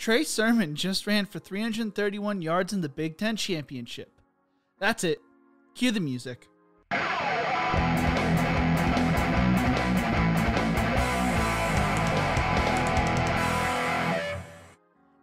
Trey Sermon just ran for 331 yards in the Big Ten Championship. That's it. Cue the music.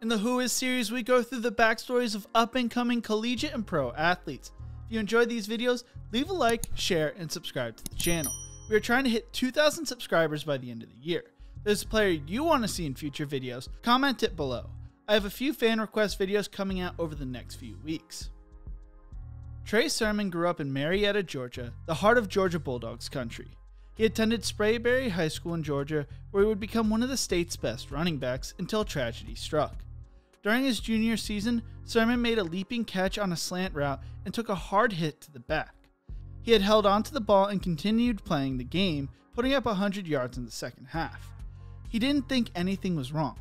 In the Who Is series, we go through the backstories of up-and-coming collegiate and pro athletes. If you enjoyed these videos, leave a like, share, and subscribe to the channel. We are trying to hit 2,000 subscribers by the end of the year. If there's a player you want to see in future videos, comment it below. I have a few fan request videos coming out over the next few weeks. Trey Sermon grew up in Marietta, Georgia, the heart of Georgia Bulldogs country. He attended Saidbysed High School in Georgia, where he would become one of the state's best running backs until tragedy struck. During his junior season, Sermon made a leaping catch on a slant route and took a hard hit to the back. He had held onto the ball and continued playing the game, putting up 100 yards in the second half. He didn't think anything was wrong.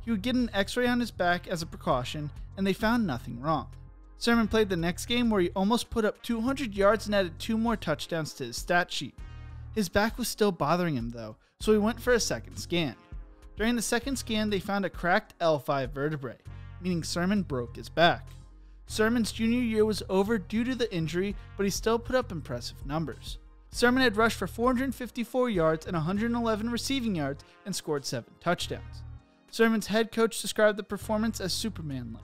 He would get an x-ray on his back as a precaution, and they found nothing wrong. Sermon played the next game where he almost put up 200 yards and added 2 more touchdowns to his stat sheet. His back was still bothering him though, so he went for a second scan. During the second scan, they found a cracked L5 vertebrae, meaning Sermon broke his back. Sermon's junior year was over due to the injury, but he still put up impressive numbers. Sermon had rushed for 454 yards and 111 receiving yards and scored 7 touchdowns. Sermon's head coach described the performance as Superman-like.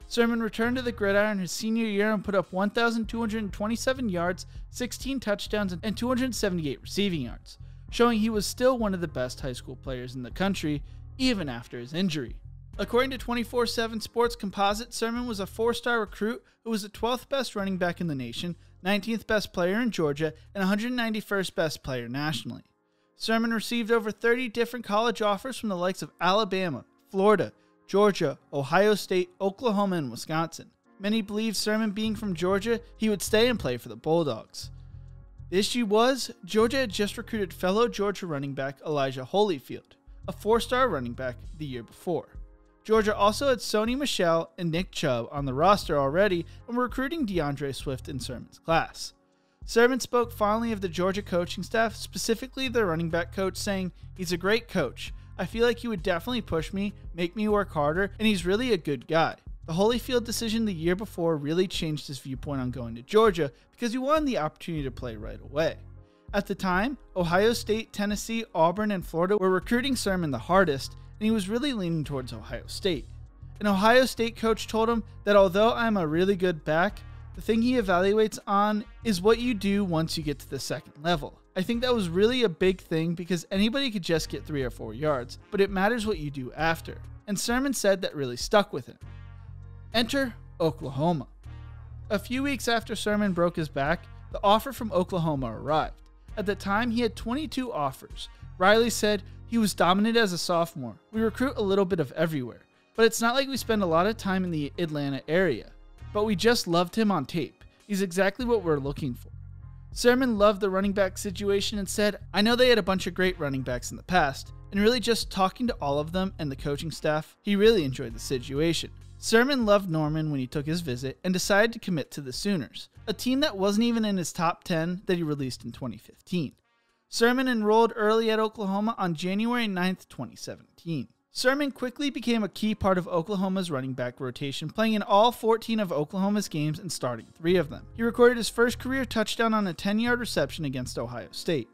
Sermon returned to the gridiron his senior year and put up 1,227 yards, 16 touchdowns, and 278 receiving yards, showing he was still one of the best high school players in the country, even after his injury. According to 24/7 Sports Composite, Sermon was a 4-star recruit who was the 12th best running back in the nation, 19th best player in Georgia, and 191st best player nationally. Sermon received over 30 different college offers from the likes of Alabama, Florida, Georgia, Ohio State, Oklahoma, and Wisconsin. Many believed Sermon being from Georgia, he would stay and play for the Bulldogs. The issue was, Georgia had just recruited fellow Georgia running back Elijah Holyfield, a 4-star running back the year before. Georgia also had Sony Michel and Nick Chubb on the roster already and were recruiting DeAndre Swift in Sermon's class. Sermon spoke fondly of the Georgia coaching staff, specifically their running back coach, saying, "He's a great coach. I feel like he would definitely push me, make me work harder, and he's really a good guy." The Holyfield decision the year before really changed his viewpoint on going to Georgia because he wanted the opportunity to play right away. At the time, Ohio State, Tennessee, Auburn, and Florida were recruiting Sermon the hardest, and he was really leaning towards Ohio State. An Ohio State coach told him that although I'm a really good back, the thing he evaluates on is what you do once you get to the second level. I think that was really a big thing because anybody could just get 3 or 4 yards, but it matters what you do after. And Sermon said that really stuck with him. Enter Oklahoma. A few weeks after Sermon broke his back, the offer from Oklahoma arrived. At the time, he had 22 offers. Riley said, "He was dominant as a sophomore. We recruit a little bit of everywhere, but it's not like we spend a lot of time in the Atlanta area. But we just loved him on tape. He's exactly what we're looking for." Sermon loved the running back situation and said, "I know they had a bunch of great running backs in the past, and really just talking to all of them and the coaching staff, he really enjoyed the situation." Sermon loved Norman when he took his visit and decided to commit to the Sooners, a team that wasn't even in his top 10 that he released in 2015. Sermon enrolled early at Oklahoma on January 9th, 2017. Sermon quickly became a key part of Oklahoma's running back rotation, playing in all 14 of Oklahoma's games and starting 3 of them. He recorded his first career touchdown on a 10-yard reception against Ohio State.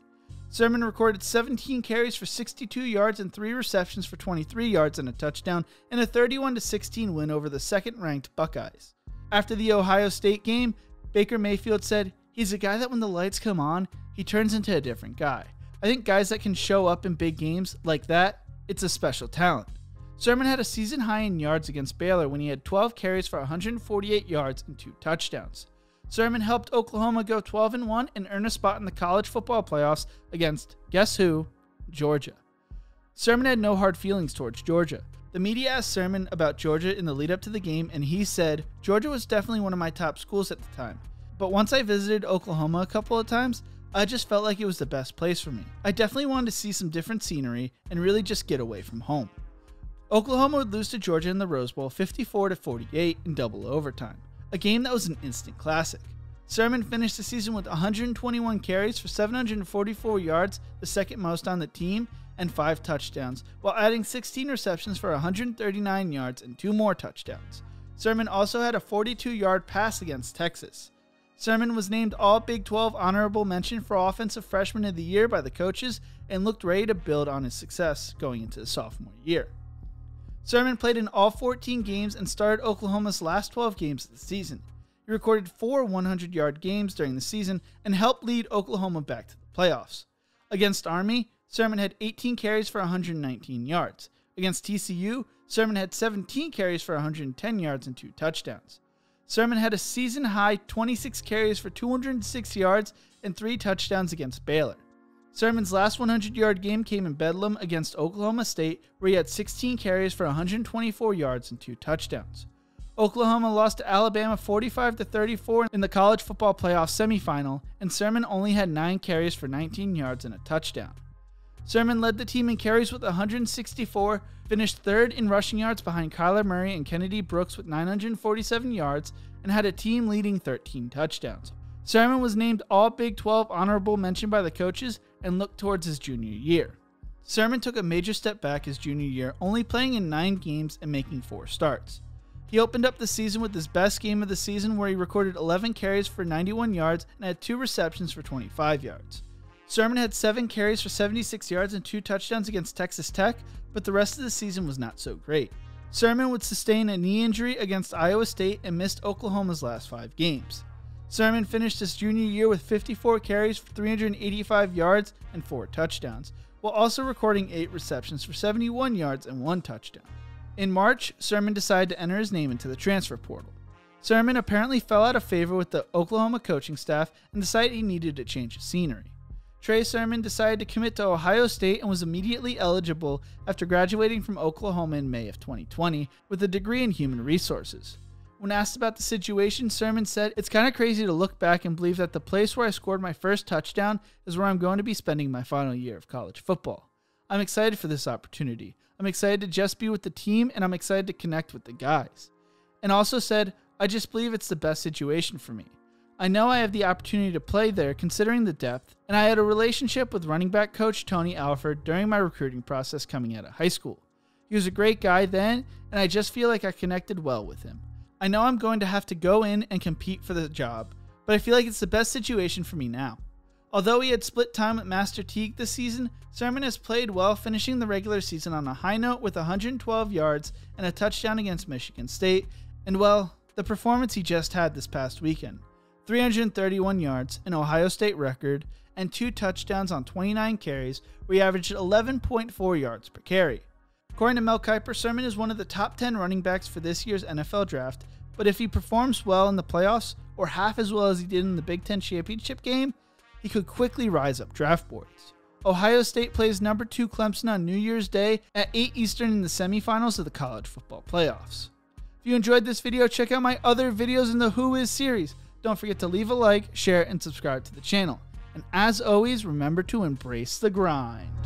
Sermon recorded 17 carries for 62 yards and 3 receptions for 23 yards and a touchdown in a 31-16 win over the second-ranked Buckeyes. After the Ohio State game, Baker Mayfield said, "He's a guy that when the lights come on, he turns into a different guy. I think guys that can show up in big games like that, it's a special talent." Sermon had a season high in yards against Baylor when he had 12 carries for 148 yards and 2 touchdowns. Sermon helped Oklahoma go 12-1 and earn a spot in the college football playoffs against, guess who? Georgia. Sermon had no hard feelings towards Georgia. The media asked Sermon about Georgia in the lead up to the game, and he said, "Georgia was definitely one of my top schools at the time. But once I visited Oklahoma a couple of times, I just felt like it was the best place for me. I definitely wanted to see some different scenery and really just get away from home." Oklahoma would lose to Georgia in the Rose Bowl 54-48 in double overtime, a game that was an instant classic. Sermon finished the season with 121 carries for 744 yards, the second most on the team, and 5 touchdowns, while adding 16 receptions for 139 yards and 2 more touchdowns. Sermon also had a 42-yard pass against Texas. Sermon was named All Big 12 Honorable Mention for Offensive Freshman of the Year by the coaches and looked ready to build on his success going into his sophomore year. Sermon played in all 14 games and started Oklahoma's last 12 games of the season. He recorded 4 100-yard games during the season and helped lead Oklahoma back to the playoffs. Against Army, Sermon had 18 carries for 119 yards. Against TCU, Sermon had 17 carries for 110 yards and 2 touchdowns. Sermon had a season-high 26 carries for 206 yards and 3 touchdowns against Baylor. Sermon's last 100-yard game came in Bedlam against Oklahoma State, where he had 16 carries for 124 yards and 2 touchdowns. Oklahoma lost to Alabama 45-34 in the college football playoff semifinal, and Sermon only had 9 carries for 19 yards and a touchdown. Sermon led the team in carries with 164, finished third in rushing yards behind Kyler Murray and Kennedy Brooks with 947 yards, and had a team-leading 13 touchdowns. Sermon was named All Big 12 Honorable Mention by the coaches and looked towards his junior year. Sermon took a major step back his junior year, only playing in 9 games and making 4 starts. He opened up the season with his best game of the season, where he recorded 11 carries for 91 yards and had 2 receptions for 25 yards. Sermon had 7 carries for 76 yards and 2 touchdowns against Texas Tech, but the rest of the season was not so great. Sermon would sustain a knee injury against Iowa State and missed Oklahoma's last 5 games. Sermon finished his junior year with 54 carries for 385 yards and 4 touchdowns, while also recording 8 receptions for 71 yards and 1 touchdown. In March, Sermon decided to enter his name into the transfer portal. Sermon apparently fell out of favor with the Oklahoma coaching staff and decided he needed to change his scenery. Trey Sermon decided to commit to Ohio State and was immediately eligible after graduating from Oklahoma in May of 2020 with a degree in human resources. When asked about the situation, Sermon said, "It's kind of crazy to look back and believe that the place where I scored my first touchdown is where I'm going to be spending my final year of college football. I'm excited for this opportunity. I'm excited to just be with the team, and I'm excited to connect with the guys." And also said, "I just believe it's the best situation for me. I know I have the opportunity to play there considering the depth, and I had a relationship with running back coach Tony Alford during my recruiting process coming out of high school. He was a great guy then, and I just feel like I connected well with him. I know I'm going to have to go in and compete for the job, but I feel like it's the best situation for me now." Although he had split time with Master Teague this season, Sermon has played well, finishing the regular season on a high note with 112 yards and a touchdown against Michigan State, and well, the performance he just had this past weekend. 331 yards, an Ohio State record, and 2 touchdowns on 29 carries, where he averaged 11.4 yards per carry. According to Mel Kiper, Sermon is one of the top 10 running backs for this year's NFL draft, but if he performs well in the playoffs, or half as well as he did in the Big Ten championship game, he could quickly rise up draft boards. Ohio State plays number 2 Clemson on New Year's Day at 8 Eastern in the semifinals of the college football playoffs. If you enjoyed this video, check out my other videos in the Who Is series. Don't forget to leave a like, share, and subscribe to the channel. And as always, remember to embrace the grind.